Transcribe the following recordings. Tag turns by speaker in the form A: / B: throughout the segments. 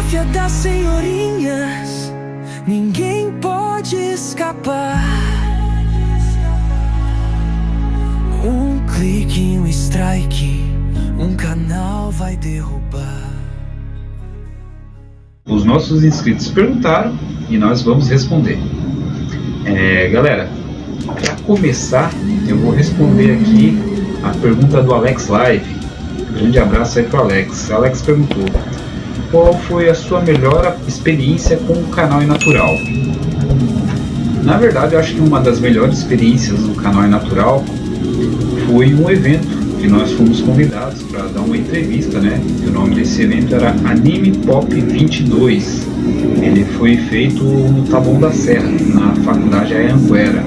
A: máfia das senhorinhas, ninguém pode escapar. Um clique, um strike, um canal vai derrubar.
B: Os nossos inscritos perguntaram e nós vamos responder. Galera, para começar, eu vou responder aqui a pergunta do Alex Live. Um grande abraço aí pro Alex. Alex perguntou: qual foi a sua melhor experiência com o canal Natural? Na verdade, eu acho que uma das melhores experiências do canal Natural foi um evento que nós fomos convidados para dar uma entrevista, né? E o nome desse evento era Anime Pop 22. Ele foi feito no Taboão da Serra, na faculdade Anhanguera.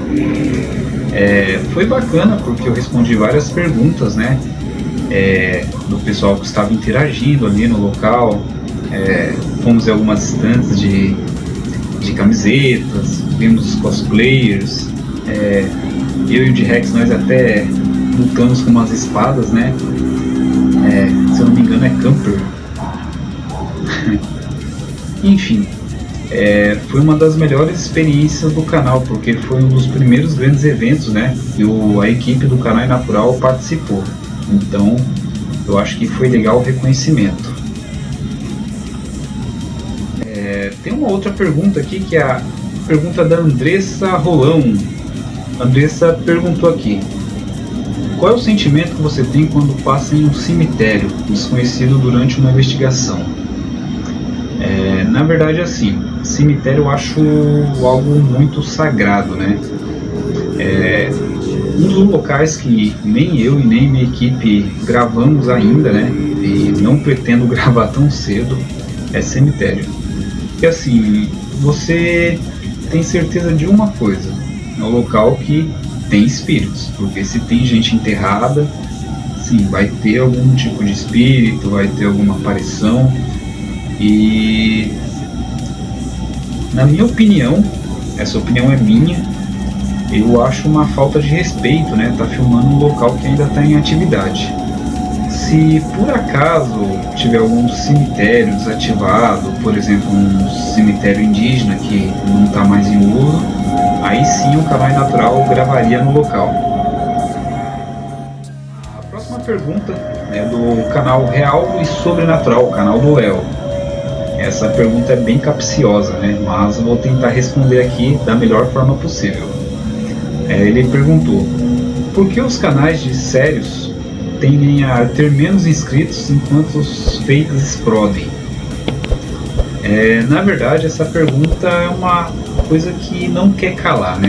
B: Foi bacana porque eu respondi várias perguntas, né? Do pessoal que estava interagindo ali no local. Fomos em algumas estantes de camisetas, vimos os cosplayers. Eu e o D-Rex, nós até lutamos com umas espadas, né? Se eu não me engano é Camper. Enfim, foi uma das melhores experiências do canal, porque foi um dos primeiros grandes eventos, né? E a equipe do canal Natural participou. Então, eu acho que foi legal o reconhecimento. Tem uma outra pergunta aqui, que é a pergunta da Andressa Rolão. A Andressa perguntou aqui: qual é o sentimento que você tem quando passa em um cemitério desconhecido durante uma investigação? Na verdade, assim, cemitério eu acho algo muito sagrado, né? Um dos locais que nem eu e nem minha equipe gravamos ainda, né? E não pretendo gravar tão cedo, é cemitério. Porque assim, você tem certeza de uma coisa: é um local que tem espíritos, porque se tem gente enterrada, sim, vai ter algum tipo de espírito, vai ter alguma aparição. E na minha opinião, essa opinião é minha, eu acho uma falta de respeito, né? Tá filmando um local que ainda está em atividade. Se por acaso tiver algum cemitério desativado, por exemplo, um cemitério indígena que não está mais em uso, aí sim o canal Natural gravaria no local. A próxima pergunta é do canal Real e Sobrenatural, o canal do Léo. Essa pergunta é bem capciosa, né? Mas eu vou tentar responder aqui da melhor forma possível. Ele perguntou: por que os canais de sérios tendem a ter menos inscritos enquanto os fakes explodem? Na verdade, essa pergunta é uma coisa que não quer calar, né?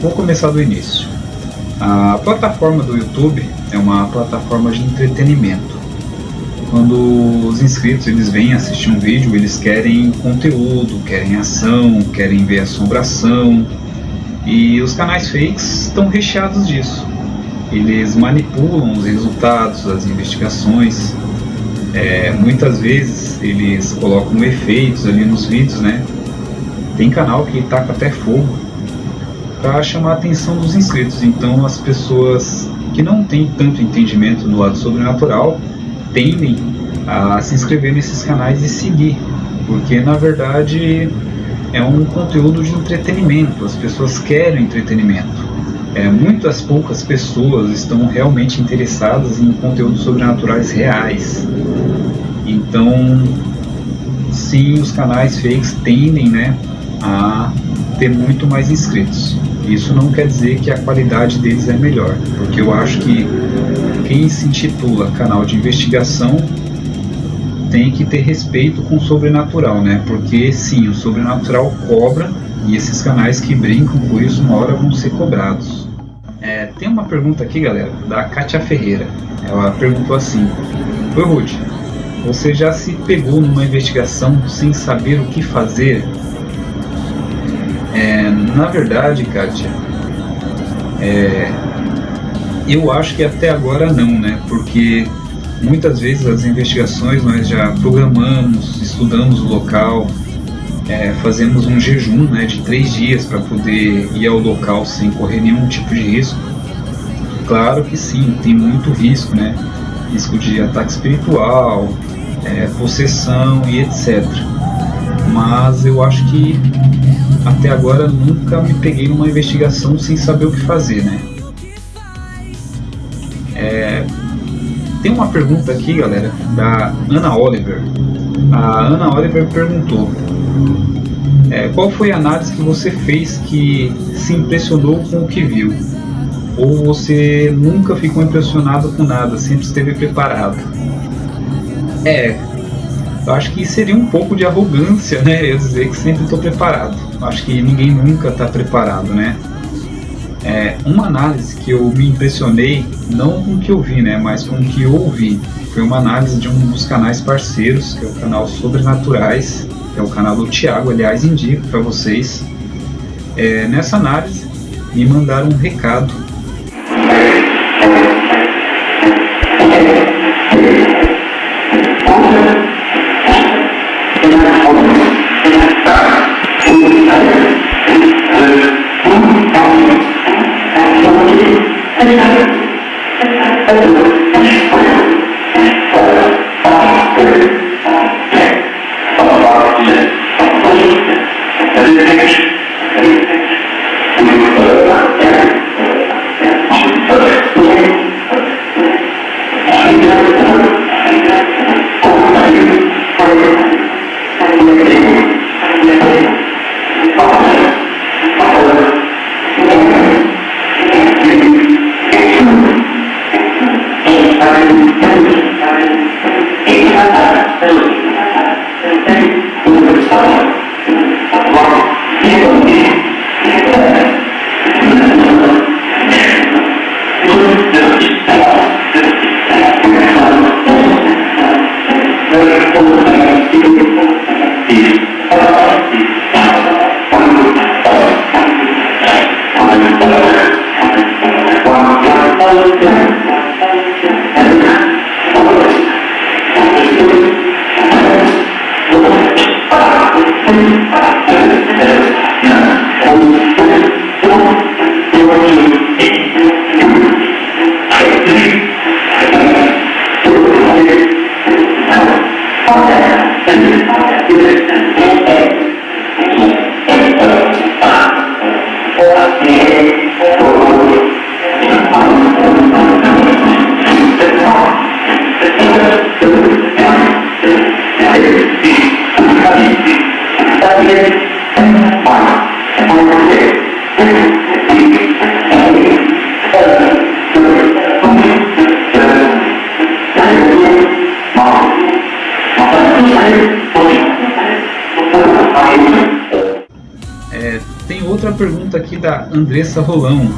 B: Vou começar do início. A plataforma do YouTube é uma plataforma de entretenimento. Quando os inscritos eles vêm assistir um vídeo, eles querem conteúdo, querem ação, querem ver assombração. E os canais fakes estão recheados disso. Eles manipulam os resultados das investigações. Muitas vezes eles colocam efeitos ali nos vídeos, né? Tem canal que taca até fogo para chamar a atenção dos inscritos. Então as pessoas que não têm tanto entendimento do lado sobrenatural tendem a se inscrever nesses canais e seguir, porque na verdade é um conteúdo de entretenimento. As pessoas querem entretenimento. Muitas poucas pessoas estão realmente interessadas em conteúdos sobrenaturais reais. Então, sim, os canais fakes tendem, né, a ter muito mais inscritos. Isso não quer dizer que a qualidade deles é melhor, porque eu acho que quem se intitula canal de investigação tem que ter respeito com o sobrenatural, né? Porque sim, o sobrenatural cobra, e esses canais que brincam com isso uma hora vão ser cobrados. Tem uma pergunta aqui, galera, da Kátia Ferreira. Ela perguntou assim: oi Ruth, você já se pegou numa investigação sem saber o que fazer? Na verdade, Kátia, eu acho que até agora não, né? Porque muitas vezes as investigações nós já programamos, estudamos o local, fazemos um jejum, né, de 3 dias para poder ir ao local sem correr nenhum tipo de risco. Claro que sim, tem muito risco, né? Risco de ataque espiritual, possessão e etc. Mas eu acho que até agora nunca me peguei numa investigação sem saber o que fazer, né? Tem uma pergunta aqui, galera, da Ana Oliver. A Ana Oliver perguntou: qual foi a análise que você fez que se impressionou com o que viu? Ou você nunca ficou impressionado com nada, sempre esteve preparado? Eu acho que seria um pouco de arrogância, né, eu dizer que sempre estou preparado. Eu acho que ninguém nunca está preparado, né? Uma análise que eu me impressionei, não com o que eu vi, né, mas com o que eu ouvi, foi uma análise de um dos canais parceiros, que é o canal Sobrenaturais, que é o canal do Thiago, aliás, indico para vocês. Nessa análise, me mandaram um recado. Tem outra pergunta aqui da Andressa Rolão.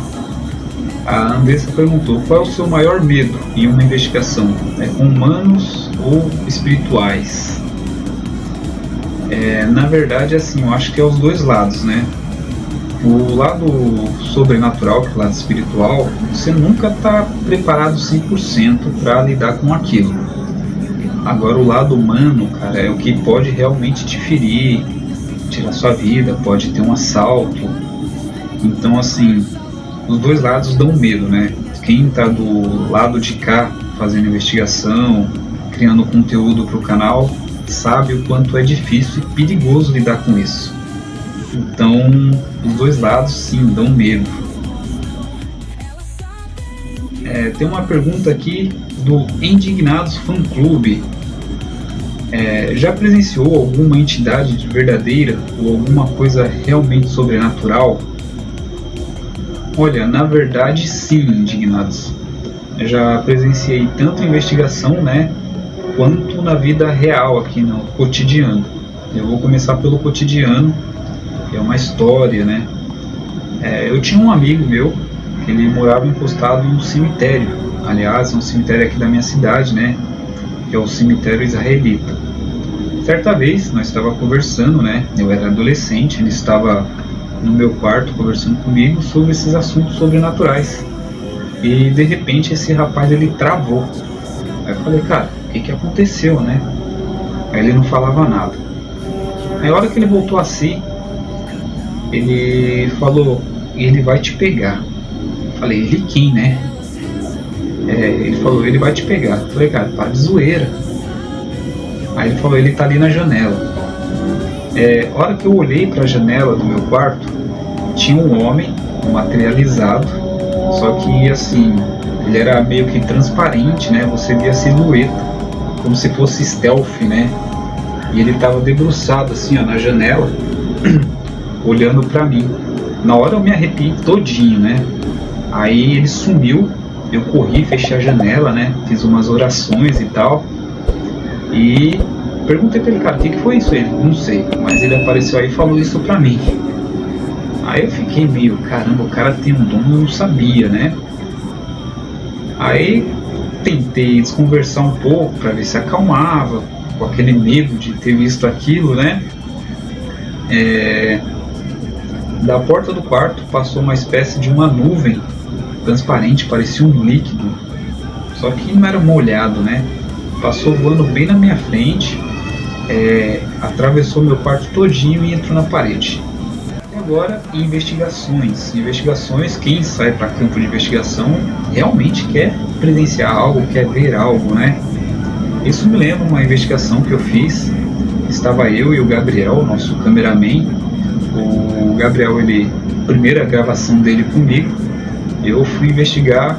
B: A Andressa perguntou: qual é o seu maior medo em uma investigação? Com humanos ou espirituais? Na verdade, assim, eu acho que é os dois lados, né? O lado sobrenatural, que é o lado espiritual, você nunca está preparado 100% para lidar com aquilo. Agora, o lado humano, cara, é o que pode realmente te ferir, tirar sua vida, pode ter um assalto. Então, assim, os dois lados dão medo, né? Quem está do lado de cá fazendo investigação, criando conteúdo para o canal, sabe o quanto é difícil e perigoso lidar com isso. Então, os dois lados sim dão medo. Tem uma pergunta aqui do Indignados Fan Clube. Já presenciou alguma entidade verdadeira ou alguma coisa realmente sobrenatural? Olha, na verdade sim, Indignados. Eu já presenciei tanto em investigação, né, quanto na vida real aqui no cotidiano. Eu vou começar pelo cotidiano, que é uma história, né? Eu tinha um amigo meu que ele morava encostado em um cemitério. Aliás, é um cemitério aqui da minha cidade, né? Que é o cemitério israelita. Certa vez nós estávamos conversando, né? Eu era adolescente, ele estava no meu quarto conversando comigo sobre esses assuntos sobrenaturais. E de repente esse rapaz ele travou. Aí eu falei: cara, o que aconteceu, né? Aí ele não falava nada. Aí a hora que ele voltou a si, ele falou: ele vai te pegar. Eu falei: ele quem, né? Ele falou: ele vai te pegar. Eu falei: cara, para de zoeira. Aí ele falou, ele tá ali na janela. A hora que eu olhei para a janela do meu quarto, tinha um homem materializado, só que assim, ele era meio que transparente, né? Você via a silhueta, como se fosse stealth, né? E ele estava debruçado assim, ó, na janela, olhando para mim. Na hora eu me arrepiei todinho, né? Aí ele sumiu, eu corri, fechei a janela, né? Fiz umas orações e tal. E perguntei pra ele, cara, o que foi isso? Ele, não sei, mas ele apareceu aí e falou isso pra mim. Aí eu fiquei meio, caramba, o cara tem um dom, eu não sabia, né? Aí tentei desconversar um pouco pra ver se acalmava, com aquele medo de ter visto aquilo, né? Da porta do quarto passou uma espécie de uma nuvem transparente, parecia um líquido, só que não era molhado, né? Passou voando bem na minha frente, atravessou meu quarto todinho e entrou na parede. E agora, investigações, quem sai para campo de investigação realmente quer presenciar algo, quer ver algo, né? Isso me lembra uma investigação que eu fiz. Estava eu e o Gabriel, nosso cameraman. O Gabriel, primeira gravação dele comigo, eu fui investigar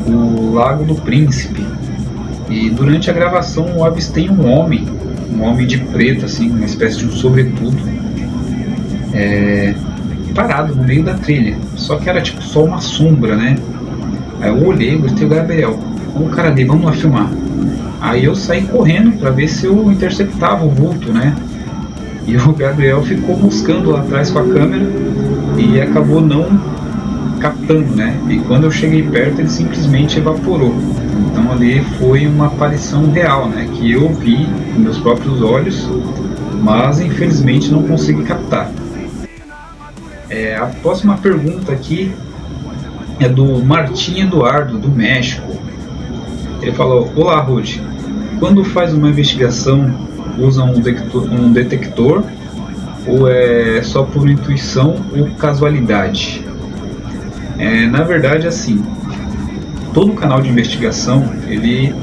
B: o Lago do Príncipe. E durante a gravação eu avistei um homem de preto, assim, uma espécie de um sobretudo, parado no meio da trilha. Só que era tipo só uma sombra, né? Aí eu olhei, gostei do Gabriel. O cara ali, vamos lá filmar. Aí eu saí correndo para ver se eu interceptava o vulto, né? E o Gabriel ficou buscando lá atrás com a câmera e acabou não captando, né? E quando eu cheguei perto ele simplesmente evaporou. Então ali foi uma aparição real, né? Que eu vi com meus próprios olhos, mas infelizmente não consegui captar. A próxima pergunta aqui é do Martim Eduardo, do México. Ele falou, olá Ruth, quando faz uma investigação usa um detector ou é só por intuição ou casualidade? Na verdade, assim, todo canal de investigação ele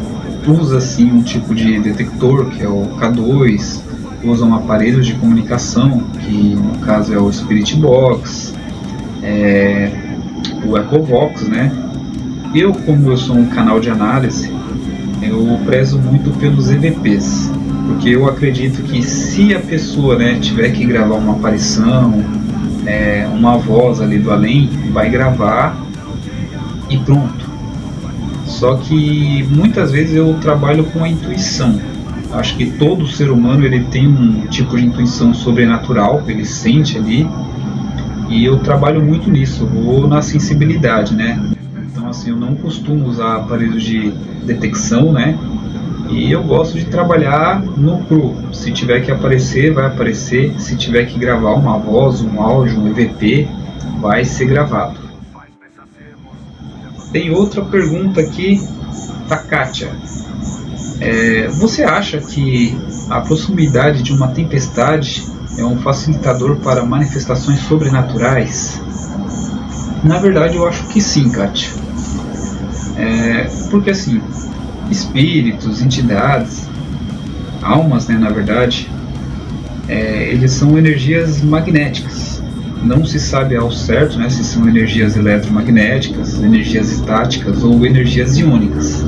B: usa assim um tipo de detector que é o K2, usam aparelhos de comunicação que no caso é o Spirit Box, o Ecovox, né? Como eu sou um canal de análise, eu prezo muito pelos EVPs, porque eu acredito que se a pessoa, né, tiver que gravar uma aparição, uma voz ali do além, vai gravar e pronto. Só que muitas vezes eu trabalho com a intuição. Acho que todo ser humano ele tem um tipo de intuição sobrenatural, ele sente ali, e eu trabalho muito nisso, vou na sensibilidade, né? Então assim, eu não costumo usar aparelhos de detecção, né? E eu gosto de trabalhar no cru. Se tiver que aparecer, vai aparecer. Se tiver que gravar uma voz, um áudio, um EVP, vai ser gravado. Tem outra pergunta aqui da Kátia. Você acha que a proximidade de uma tempestade é um facilitador para manifestações sobrenaturais? Na verdade, eu acho que sim, Kátia. Porque assim, espíritos, entidades, almas, né, na verdade, eles são energias magnéticas. Não se sabe ao certo, né, se são energias eletromagnéticas, energias estáticas ou energias iônicas,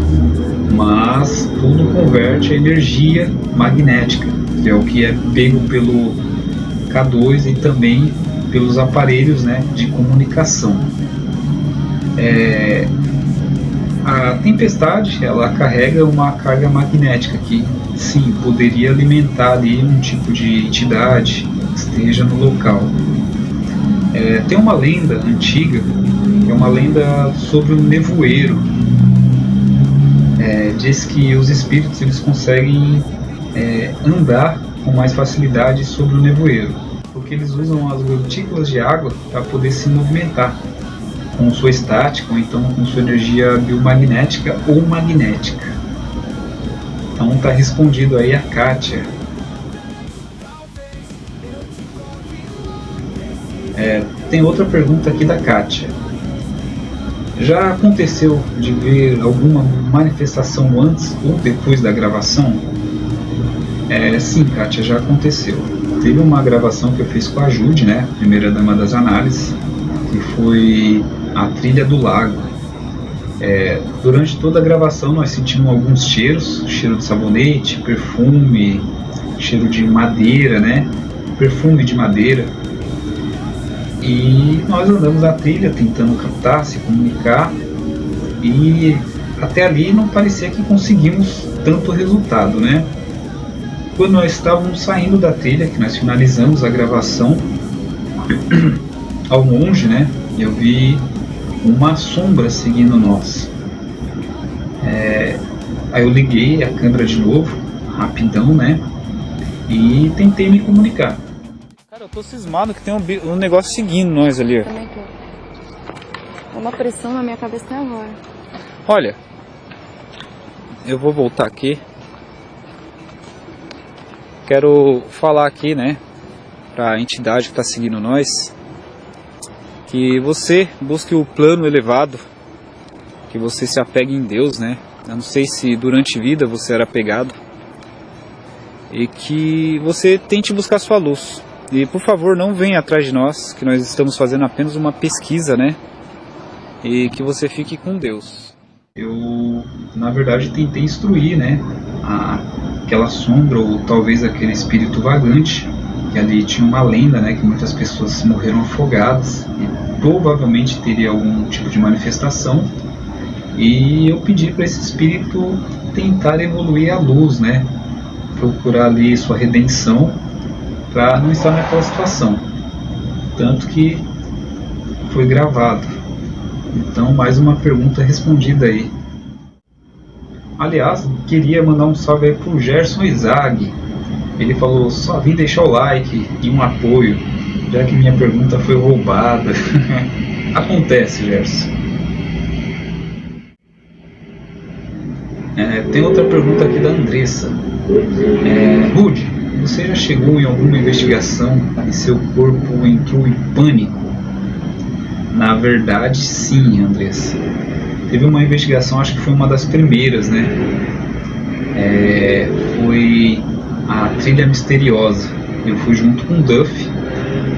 B: mas tudo converte a energia magnética, que é o que é pego pelo K2 e também pelos aparelhos, né, de comunicação. A tempestade, ela carrega uma carga magnética que, sim, poderia alimentar ali um tipo de entidade que esteja no local. Tem uma lenda antiga, que é uma lenda sobre o nevoeiro. Diz que os espíritos eles conseguem andar com mais facilidade sobre o nevoeiro, porque eles usam as gotículas de água para poder se movimentar com sua estática ou então com sua energia biomagnética ou magnética. Então está respondido aí a Kátia. Tem outra pergunta aqui da Kátia. Já aconteceu de ver alguma manifestação antes ou depois da gravação? Sim, Kátia, já aconteceu. Teve uma gravação que eu fiz com a Jude, né, primeira dama das análises, que foi a trilha do lago. Durante toda a gravação nós sentimos alguns cheiros, cheiro de sabonete, perfume, cheiro de madeira, né, perfume de madeira. E nós andamos a trilha tentando captar, se comunicar, e até ali não parecia que conseguimos tanto resultado, né? Quando nós estávamos saindo da trilha, que nós finalizamos a gravação, ao longe, né, eu vi uma sombra seguindo nós. Aí eu liguei a câmera de novo, rapidão, né, e tentei me comunicar.
C: Cara, eu tô cismado que tem um negócio seguindo nós ali.
D: Também tô. Uma pressão na minha cabeça até agora.
C: Olha, eu vou voltar aqui. Quero falar aqui, né, pra entidade que tá seguindo nós, que você busque o plano elevado, que você se apegue em Deus, né? Eu não sei se durante a vida você era apegado, e que você tente buscar sua luz. E por favor, não venha atrás de nós, que nós estamos fazendo apenas uma pesquisa, né? E que você fique com Deus.
B: Eu, na verdade, tentei instruir, né, aquela sombra ou talvez aquele espírito vagante, que ali tinha uma lenda, né, que muitas pessoas morreram afogadas e provavelmente teria algum tipo de manifestação. E eu pedi para esse espírito tentar evoluir a luz, né, procurar ali sua redenção, para não estar naquela situação. Tanto que foi gravado. Então, mais uma pergunta respondida aí. Aliás, queria mandar um salve aí pro Gerson Izag. Ele falou, só vim deixar o like e um apoio, já que minha pergunta foi roubada. Acontece, Gerson. Tem outra pergunta aqui da Andressa. Rude, você já chegou em alguma investigação e seu corpo entrou em pânico? Na verdade, sim, Andressa. Teve uma investigação, acho que foi uma das primeiras, né? Foi a Trilha Misteriosa. Eu fui junto com o Duff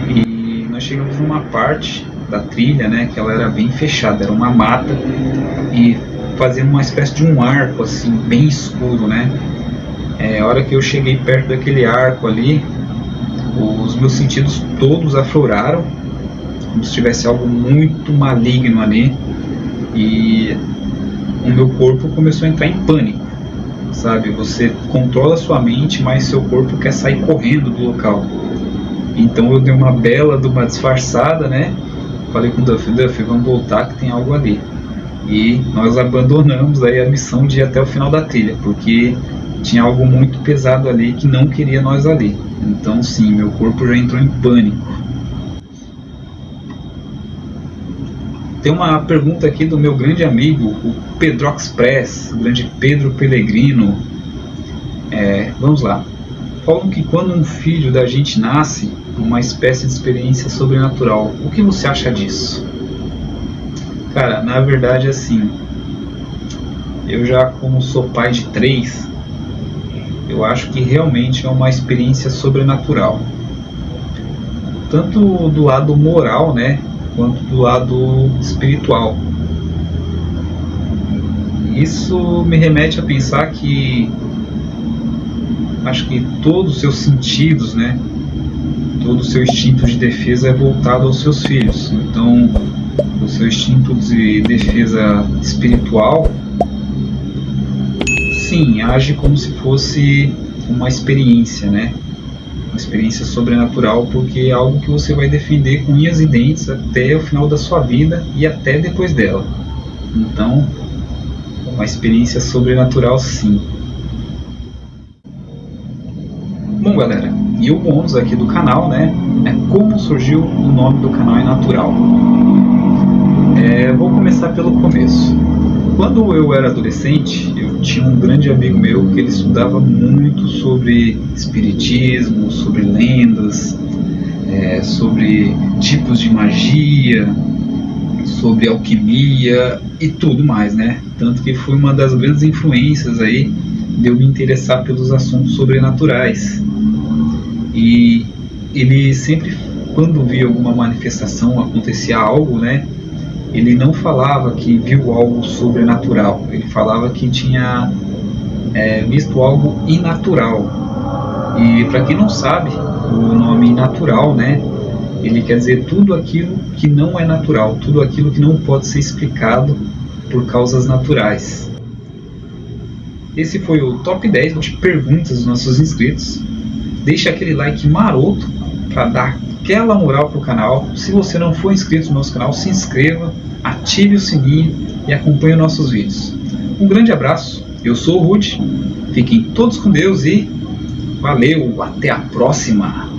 B: e nós chegamos numa parte da trilha, né? Que ela era bem fechada, era uma mata e fazia uma espécie de um arco, assim, bem escuro, né? A hora que eu cheguei perto daquele arco ali, os meus sentidos todos afloraram, como se tivesse algo muito maligno ali, e o meu corpo começou a entrar em pânico, sabe? Você controla sua mente, mas seu corpo quer sair correndo do local. Então eu dei uma bela de uma disfarçada, né? Falei com o Duff, vamos voltar que tem algo ali. E nós abandonamos aí a missão de ir até o final da trilha, porque tinha algo muito pesado ali que não queria nós ali. Então sim, meu corpo já entrou em pânico. Tem uma pergunta aqui do meu grande amigo, o Pedro Express, o grande Pedro Pellegrino. Vamos lá. Falam que quando um filho da gente nasce, uma espécie de experiência sobrenatural. O que você acha disso? Cara, na verdade, assim, eu já, como sou pai de 3, eu acho que realmente é uma experiência sobrenatural. Tanto do lado moral, né, quanto do lado espiritual. Isso me remete a pensar que acho que todos os seus sentidos, né, todo o seu instinto de defesa é voltado aos seus filhos. Então, o seu instinto de defesa espiritual, sim, age como se fosse uma experiência, né? Uma experiência sobrenatural, porque é algo que você vai defender com unhas e dentes até o final da sua vida e até depois dela. Então, uma experiência sobrenatural, sim. Bom, galera, e o bônus aqui do canal, né, é como surgiu o nome do canal É Natural. Vou começar pelo começo. Quando eu era adolescente, eu tinha um grande amigo meu que ele estudava muito sobre espiritismo, sobre lendas, sobre tipos de magia. sobre alquimia e tudo mais, né? Tanto que foi uma das grandes influências aí de eu me interessar pelos assuntos sobrenaturais. E ele sempre, quando via alguma manifestação, acontecia algo, né? Ele não falava que viu algo sobrenatural, ele falava que tinha visto algo inatural. E para quem não sabe, o nome inatural, né? Ele quer dizer tudo aquilo que não é natural, tudo aquilo que não pode ser explicado por causas naturais. Esse foi o top 10 de perguntas dos nossos inscritos. Deixa aquele like maroto para dar aquela moral pro canal. Se você não for inscrito no nosso canal, se inscreva, ative o sininho e acompanhe os nossos vídeos. Um grande abraço, eu sou o Ruth, fiquem todos com Deus e valeu, até a próxima!